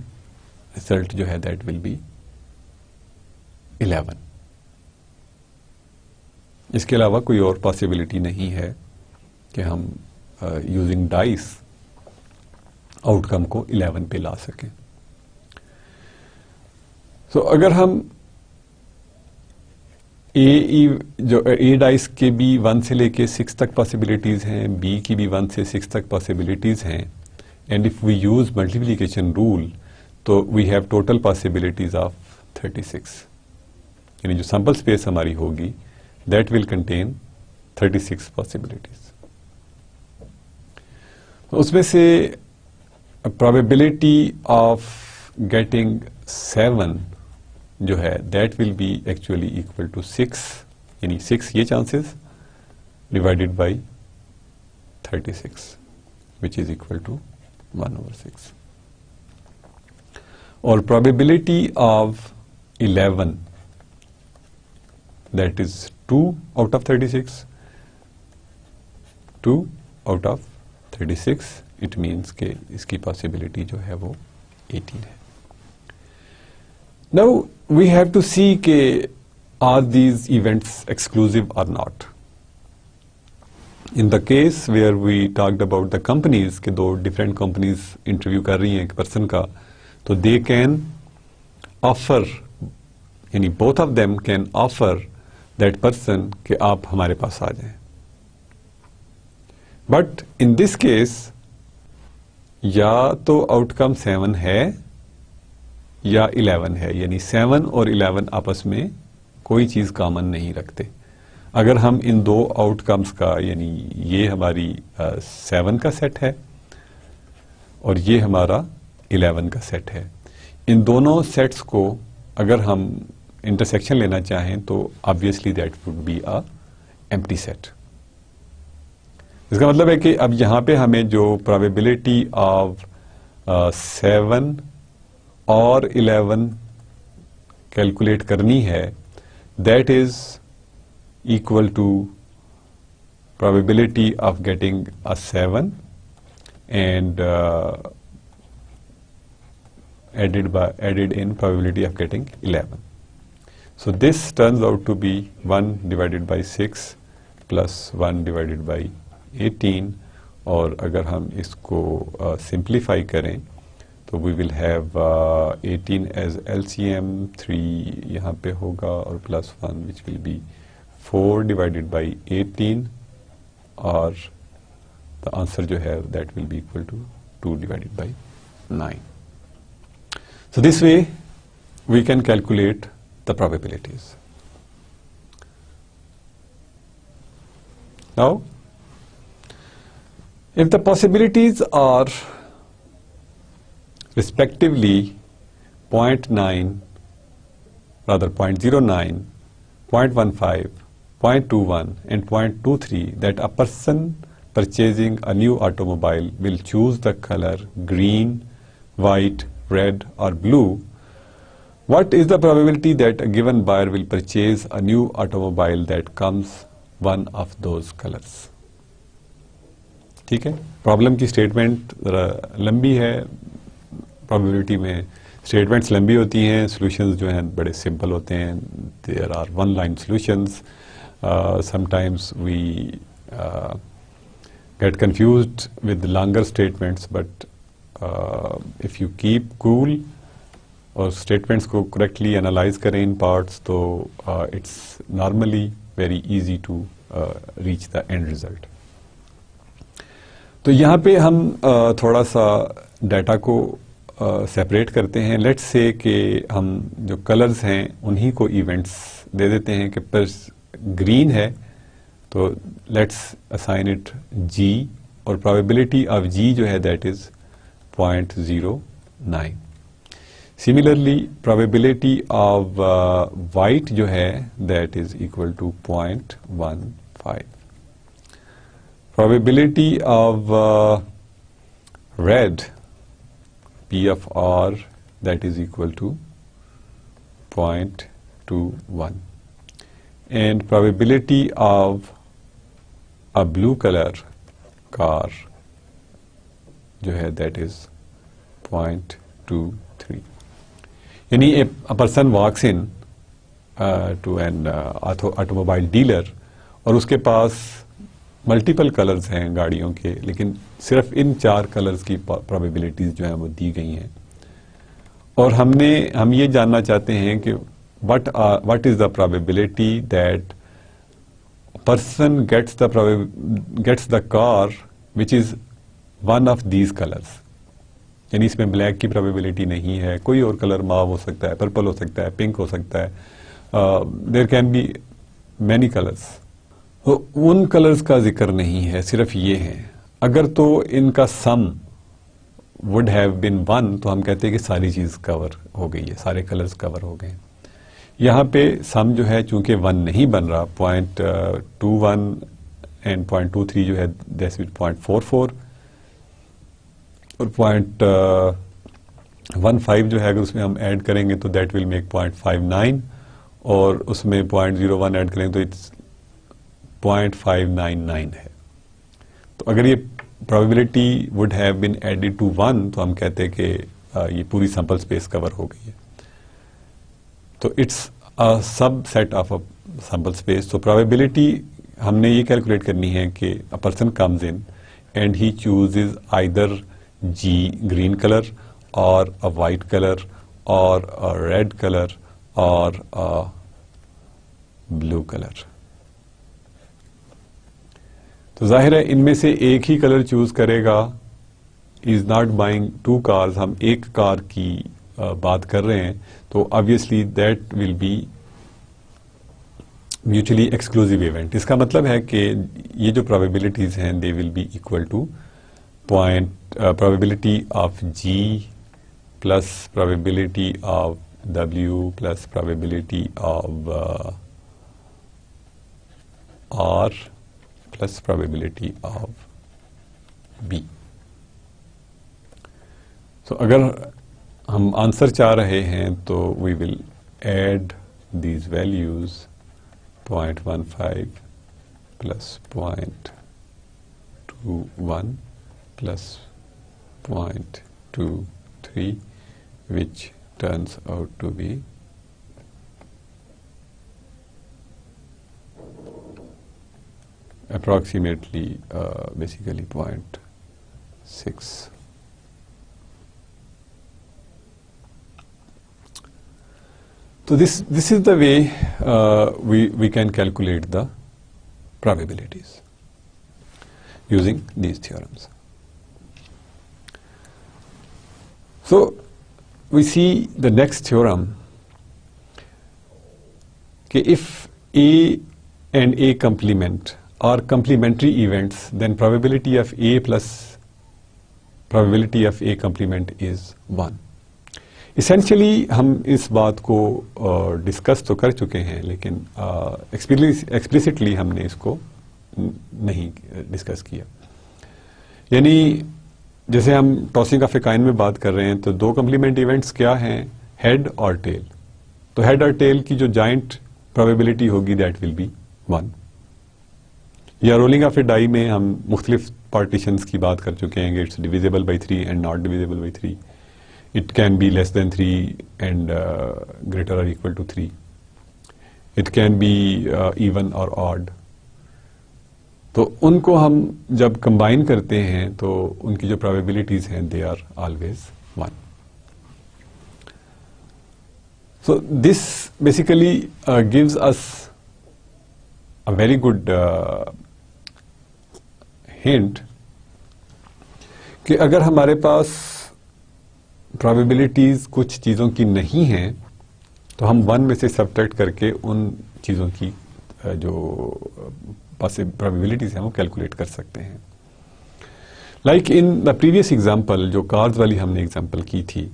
रिजल्ट जो है दैट विल बी 11। इसके अलावा कोई और पॉसिबिलिटी नहीं है कि हम यूजिंग डाइस आउटकम को 11 पे ला सकें। तो अगर हम ए डाइस के भी 1 से लेके 6 तक पॉसिबिलिटीज हैं, बी की भी 1 से 6 तक पॉसिबिलिटीज हैं, and if we use multiplication rule तो we have total possibilities of 36, यानी जो सैंपल स्पेस हमारी होगी दैट विल कंटेन 36 पॉसिबिलिटीज। उसमें से प्रोबेबिलिटी ऑफ गेटिंग 7 जो है that will be actually equal to 6, यानी 6 ये chances divided by 36 which is equal to 1/6। और probability of 11 that is 2 out of 36, 2 out of 36, it means के इसकी पॉसिबिलिटी जो है वो 18 है। Now we have to see के are these events exclusive or not. In the case where we talked about the companies के 2 different companies interview कर रही हैं एक person का, तो they can offer, यानी both of them can offer that person कि आप हमारे पास आ जाएं। But in this case या तो आउटकम 7 है या 11 है, यानी 7 और 11 आपस में कोई चीज कॉमन नहीं रखते। अगर हम इन 2 आउटकम्स का, यानी ये हमारी 7 का सेट है और ये हमारा 11 का सेट है, इन दोनों सेट्स को अगर हम इंटरसेक्शन लेना चाहें तो obviously that would be a empty set. इसका मतलब है कि अब यहां पे हमें जो प्रोबेबिलिटी ऑफ 7 और 11 कैलकुलेट करनी है that is equal to probability of getting a 7 and added in probability of getting 11. So this turns out to be 1 divided by 6 plus 1 divided by 18, और अगर हम इसको सिंप्लीफाई करें तो we will have 18 as LCM, 3 यहाँ पे होगा और plus 1 which will be 4 divided by 18, और द आंसर जो है that will be equal to 2 divided by 9. So this way we can calculate the probabilities. Now, if the possibilities are respectively 0.9, rather 0.09, 0.15, 0.21 and 0.23, that a person purchasing a new automobile will choose the color green, white, red or blue, what is the probability that a given buyer will purchase a new automobile that comes one of those colors? ठीक है, problem की statement जरा लंबी है, probability में statements लंबी होती हैं, सॉल्यूशंस जो हैं बड़े सिंपल होते हैं, there are one line solutions. Sometimes we get confused with longer statements, but if you keep cool और statements को correctly analyze करें in parts, तो it's normally very easy to reach the end result. तो यहाँ पे हम थोड़ा सा डाटा को सेपरेट करते हैं. लेट्स से कि हम जो कलर्स हैं उन्हीं को इवेंट्स दे देते हैं कि पर ग्रीन है तो लेट्स असाइन इट G, और प्रोबेबिलिटी ऑफ G जो है that is 0.09. Similarly, probability of white जो है that is equal to 0.15. Probability of red, P of R, that is equal to 0.21 and probability of a blue color car जो है that is 0.23. यानी a person walks in to an automobile dealer और उसके पास multiple colours हैं गाड़ियों के, लेकिन सिर्फ इन 4 कलर्स की प्रोबेबिलिटीज जो है वो दी गई हैं और हम ये जानना चाहते हैं कि what is the probability that person gets the car which is one of these colors. यानी इसमें ब्लैक की प्रोबेबिलिटी नहीं है, कोई और कलर माव हो सकता है, पर्पल हो सकता है, पिंक हो सकता है, there can be many colours. उन कलर्स का जिक्र नहीं है, सिर्फ ये हैं. अगर तो इनका सम वुड हैव बीन 1 तो हम कहते हैं कि सारी चीज कवर हो गई है, सारे कलर्स कवर हो गए. यहाँ पे सम जो है चूंकि 1 नहीं बन रहा, 0.21 एंड 0.23 जो है दैट्स 0.44 और 0.15 जो है अगर उसमें हम ऐड करेंगे तो दैट विल मेक 0.59 और उसमें 0.01 ऐड करेंगे तो इट्स 0.599 है. तो अगर ये probability would have been added to 1 तो हम कहते हैं कि ये पूरी सैंपल स्पेस कवर हो गई है. तो it's a subset of a sample space. तो प्रोबेबिलिटी हमने ये कैलकुलेट करनी है कि a person comes in and he chooses either G green colour और अ वाइट कलर और अ रेड कलर और अ ब्लू कलर. तो जाहिर है इनमें से एक ही कलर चूज करेगा. इज नॉट बाइंग 2 कार्स, हम एक कार की बात कर रहे हैं, तो obviously that will be mutually exclusive event. इसका मतलब है कि ये जो प्रोबेबिलिटीज हैं they will be equal to probability of G plus probability of W plus probability of R plus probability of B. तो अगर हम आंसर चाह रहे हैं तो we will add these values 0.15 plus 0.21 plus 0.23 which turns out to be approximately basically 0.6. So this is the way we can calculate the probabilities using these theorems. So we see the next theorem कि if A and A complement are complementary events, then probability of A plus probability of A complement is 1. Essentially हम इस बात को discuss तो कर चुके हैं, लेकिन एक्सप्लिसिटली हमने इसको नहीं डिस्कस किया. यानी जैसे हम टॉसिंग ऑफ ए कॉइन में बात कर रहे हैं तो 2 कम्प्लीमेंट इवेंट्स क्या हैं, हेड और टेल. तो हेड और टेल की जो जॉइंट प्रोबेबिलिटी होगी दैट विल बी 1. या रोलिंग ऑफ ए डाई में हम मुख्तलिफ पार्टीशंस की बात कर चुके हैं. It's divisible by 3 and not divisible by 3. It can be less than 3 and greater or equal to 3. It can be even or odd. तो उनको हम जब कंबाइन करते हैं तो उनकी जो प्रोबेबिलिटीज हैं they are always 1. So this basically gives us a very good hint कि अगर हमारे पास प्रोबेबिलिटीज कुछ चीज़ों की नहीं हैं तो हम 1 में से सब्ट्रैक्ट करके उन चीज़ों की जो प्रोबेबिलिटीज हैं वो कैलकुलेट कर सकते हैं. Like in the previous example जो कार्स वाली हमने एग्जांपल की थी,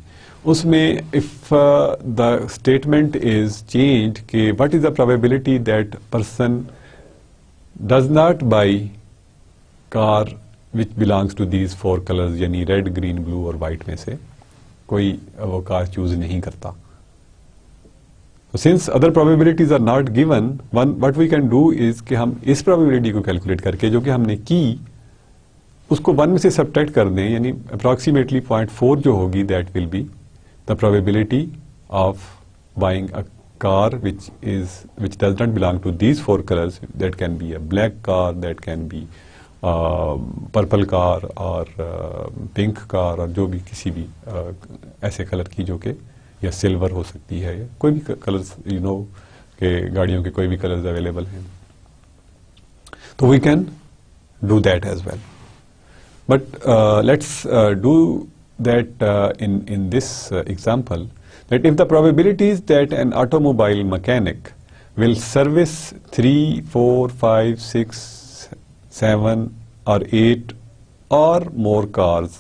उसमें if the statement is change कि what is the probability that person does not buy car which belongs to these 4 colours, यानी रेड ग्रीन ब्लू और वाइट में से कोई वो कार चूज नहीं करता. Since other probabilities are not given, what we can do is कि हम इस प्रोबेबिलिटी को कैलकुलेट करके जो कि हमने की उसको 1 में से सब्ट्रैक्ट कर दें, यानी अप्रॉक्सीमेटली 0.4 जो होगी that will be the probability of buying a car which does not belong to these 4 colors. That can be a black car, that can be purple car or pink car, और जो भी किसी भी ऐसे colour की जो कि या सिल्वर हो सकती है, या कोई भी कलर्स यू नो के गाड़ियों के कोई भी कलर्स अवेलेबल हैं, तो we can do that as well. But let's do that in this example, that if the probability is that an automobile mechanic will service 3, 4, 5, 6, 7 or 8 or more cars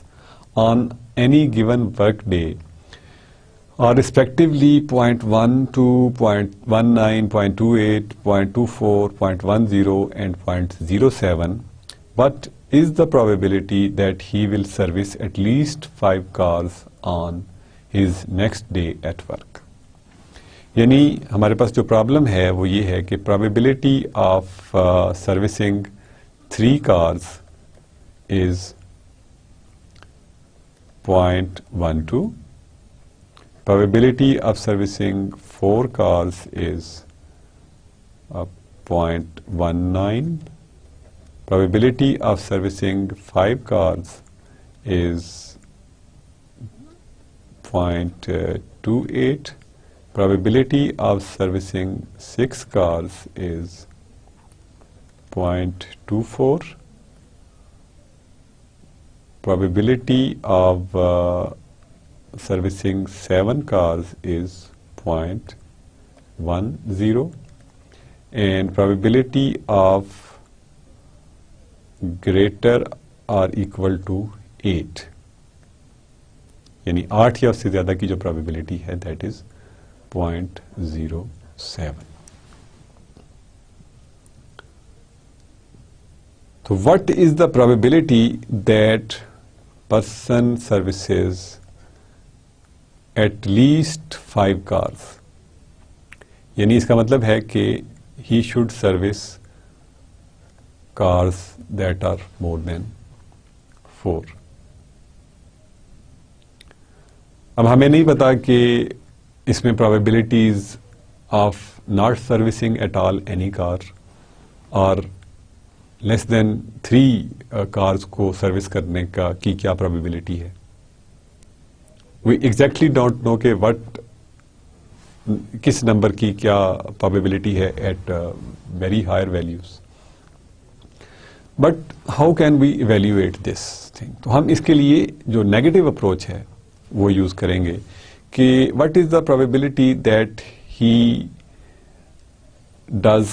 on any given work day are respectively 0.12, 0.19, 0.28, 0.24, 0.10 and 0.07, what is the probability that he will service at least 5 cars on his next day at work? यानी हमारे पास जो problem है वो ये है कि probability of servicing 3 cars is 0.12, probability of servicing 4 cars is 0.19, probability of servicing 5 cars is 0.28, probability of servicing 6 cars is 0.24, probability of servicing 7 cars is 0.10, and probability of greater or equal to 8, यानी 8 या उससे ज्यादा की जो probability है that is 0.07. तो what is the probability that person services at least 5 cars, यानी इसका मतलब है कि he should service cars that are more than 4. अब हमें नहीं पता कि इसमें probabilities of not servicing at all any car और लेस देन 3 कार्स को सर्विस करने का की क्या प्रोबेबिलिटी है. वी एग्जैक्टली डोंट नो के व्हाट किस नंबर की क्या प्रोबेबिलिटी है at very higher values. But how can we evaluate this thing? तो हम इसके लिए जो नेगेटिव अप्रोच है वो यूज करेंगे कि what is the probability that he does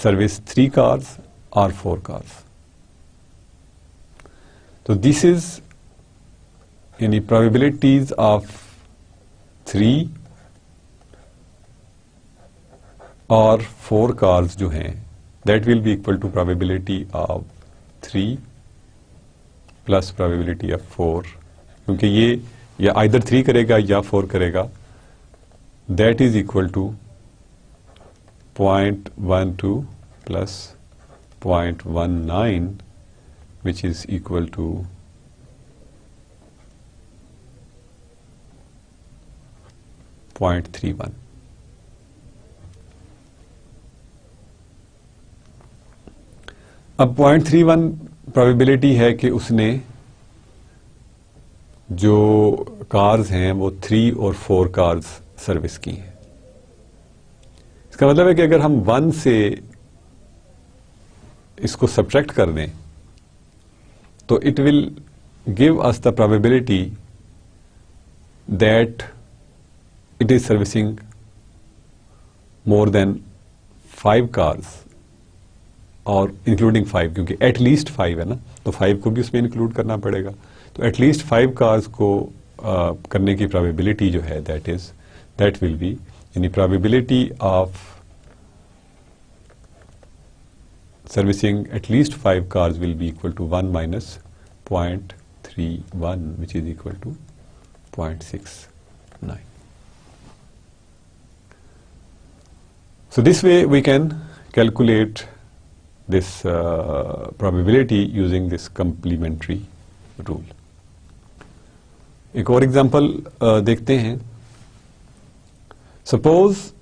service 3 cars और 4 कार्स. तो दिस इज यानी प्रोबेबिलिटीज ऑफ 3 और 4 कार्स जो हैं that will be equal to probability of 3 plus probability of 4, क्योंकि ये या आइदर 3 करेगा या 4 करेगा, that is equal to 0.12 plus 0.19 which is equal to 0.31. अब 0.31 प्रोबेबिलिटी है कि उसने जो कार्स हैं वो 3 और 4 कार्स सर्विस की हैं. इसका मतलब है कि अगर हम 1 से इसको सब्ट्रैक्ट कर दें तो it will give us the probability that it is servicing more than 5 cars और इंक्लूडिंग 5, क्योंकि एटलीस्ट 5 है ना, तो 5 को भी उसमें इंक्लूड करना पड़ेगा. तो एटलीस्ट 5 कार्स को करने की प्रोबेबिलिटी जो है दैट विल बी यानी probability of servicing at least 5 cars will be equal to 1 minus 0.31 which is equal to 0.69. So this way we can calculate this probability using this complementary rule. एक और example देखते हैं. Suppose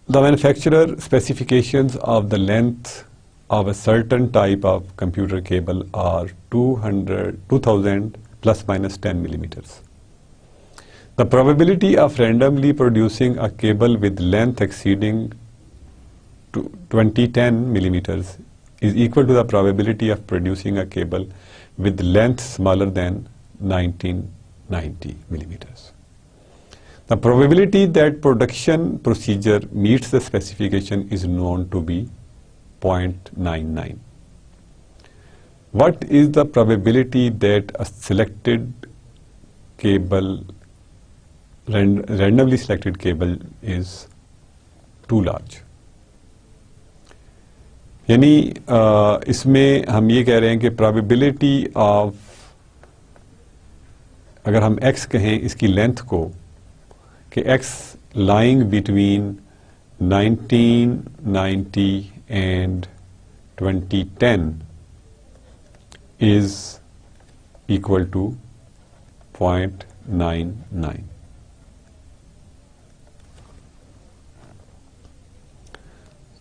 the manufacturer specifications of the length of a certain type of computer cable are 2000 plus minus 10 millimeters. The probability of randomly producing a cable with length exceeding 2010 millimeters is equal to the probability of producing a cable with length smaller than 1990 millimeters. The probability that production procedure meets the specification is known to be 0.99. What is the probability that a selected cable, randomly selected cable, is too large? यानी इसमें हम ये कह रहे हैं कि probability of, अगर हम x कहें इसकी लेंथ को, कि x lying between 1990 and 2010 is equal to 0.99.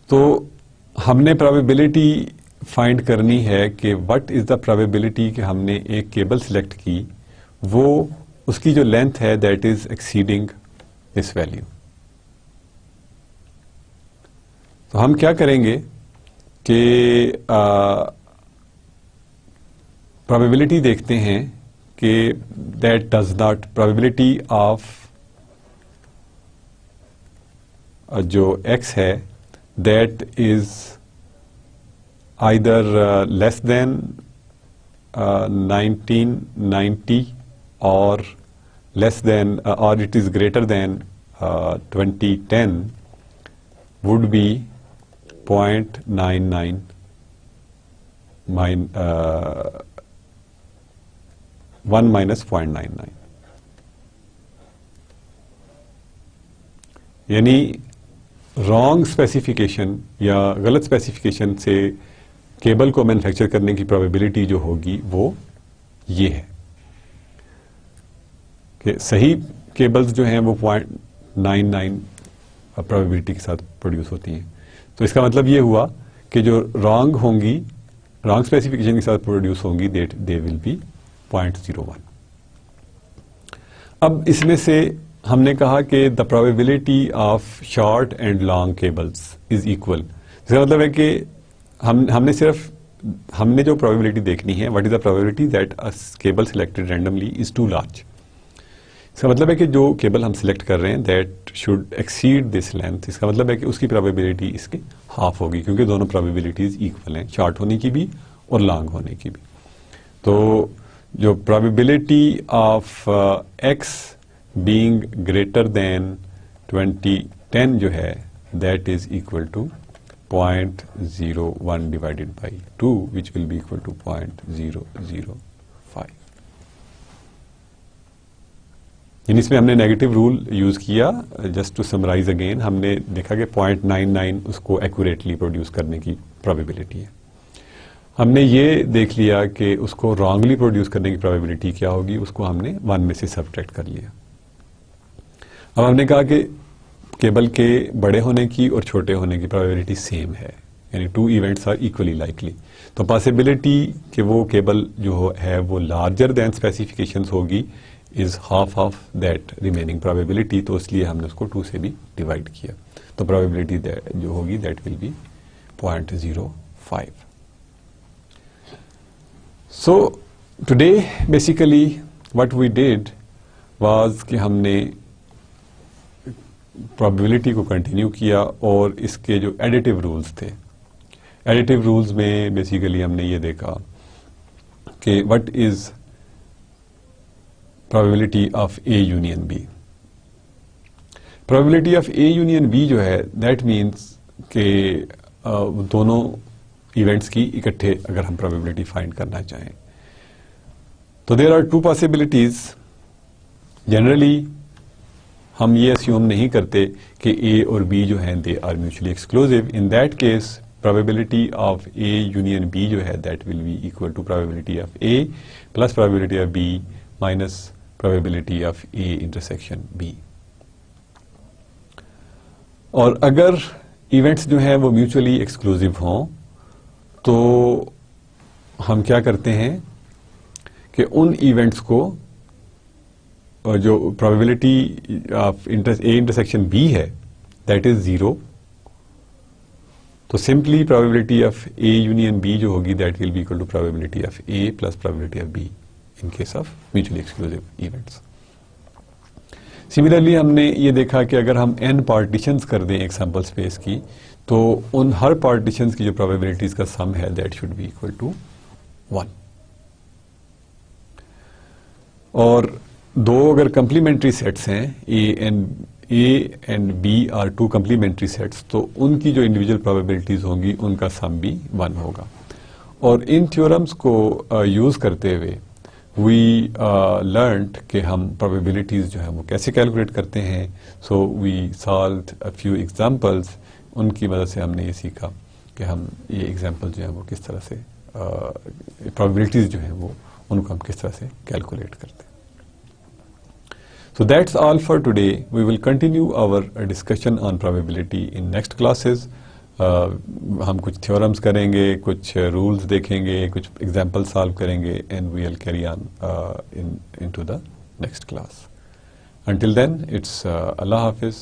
तो हमने प्रोबेबिलिटी फाइंड करनी है कि व्हाट इज द प्रोबेबिलिटी कि हमने एक केबल सिलेक्ट की, वो उसकी जो लेंथ है that is exceeding this value. तो हम क्या करेंगे कि प्रोबेबिलिटी देखते हैं कि that does not, probability of जो x है that is either less than 1990 or less than or it is greater than 2010 would be 0.99 1 minus 0.99. यानी रॉन्ग स्पेसिफिकेशन या गलत स्पेसिफिकेशन से केबल को मैन्युफैक्चर करने की प्रोबेबिलिटी जो होगी वो ये है कि सही केबल्स जो हैं वो 0.99 प्रोबेबिलिटी के साथ प्रोड्यूस होती हैं. तो इसका मतलब ये हुआ कि जो रॉन्ग होंगी, रॉन्ग स्पेसिफिकेशन के साथ प्रोड्यूस होंगी, देट दे विल बी 0.01. अब इसमें से हमने कहा कि the probability of short and long cables is equal. इसका मतलब है कि हमने जो प्रोबेबिलिटी देखनी है, what is the probability that a cable selected randomly is too large. इसका मतलब है कि जो केबल हम सिलेक्ट कर रहे हैं that should exceed this length. इसका मतलब है कि उसकी प्रोबेबिलिटी इसके हाफ होगी, क्योंकि दोनों प्रोबेबिलिटीज इक्वल हैं, शॉर्ट होने की भी और लॉन्ग होने की भी. तो जो probability of x being greater than 2010 जो है that is equal to 0.01 divided by 2 which will be equal to 0.005. इसमें हमने नेगेटिव रूल यूज किया. जस्ट टू समराइज अगेन, हमने देखा कि 0.99 उसको एक्यूरेटली प्रोड्यूस करने की प्रोबेबिलिटी है. हमने ये देख लिया कि उसको रॉन्गली प्रोड्यूस करने की प्रोबेबिलिटी क्या होगी, उसको हमने 1 में से सब्ट्रैक्ट कर लिया. अब हमने कहा कि केबल के बड़े होने की और छोटे होने की प्रोबेबिलिटी सेम है, यानी two events are equally likely. तो पॉसिबिलिटी कि वो केबल जो है वो लार्जर देन स्पेसिफिकेशंस होगी is half of that remaining probability. तो इसलिए हमने उसको 2 से भी डिवाइड किया. तो प्रोबेबिलिटी जो होगी that will be 0.05. So today basically what we did was कि हमने प्रोबेबिलिटी को कंटिन्यू किया और इसके जो एडिटिव रूल्स थे, एडिटिव रूल्स में बेसिकली हमने ये देखा कि what is probability of A union B. Probability of A union B जो है दैट मीन्स कि दोनों इवेंट्स की इकट्ठे अगर हम प्रोबेबिलिटी फाइंड करना चाहें तो देयर आर 2 पॉसिबिलिटीज. जनरली हम ये अस्यूम नहीं करते कि ए और बी जो हैं they are mutually exclusive. In that case probability of A union B जो है that will be equal to probability of A plus probability of B minus probability of A intersection B. और अगर events जो हैं वो mutually exclusive हों तो हम क्या करते हैं कि उन इवेंट्स को जो probability of A intersection B है that is 0. तो simply probability of A union B जो होगी that will be equal to probability of A plus probability of B in case of mutually exclusive events. Similarly हमने ये देखा कि अगर हम n पार्टीशंस कर दें एक सैंपल स्पेस की तो उन हर पार्टीशंस की जो प्रोबेबिलिटीज का सम है that should be equal to 1. और दो अगर कंप्लीमेंट्री सेट्स हैं A and B are two complementary sets तो उनकी जो इंडिविजुअल प्रोबेबिलिटीज होंगी उनका सम भी 1 होगा. और इन थ्योरम्स को यूज करते हुए वी लर्नड कि हम प्रोबेबिलिटीज जो है वो कैसे कैलकुलेट करते हैं. So we solved a few examples. उनकी मदद से हमने ये सीखा कि हम ये एग्जांपल जो है वो किस तरह से प्रोबेबिलिटीज जो है वो उनको हम किस तरह से कैलकुलेट करते हैं. So that's all for today. We will continue our discussion on probability in next classes. हम कुछ theorems करेंगे, कुछ rules देखेंगे, कुछ example solve करेंगे and we will carry on into the next class. Until then, it's Allah Hafiz.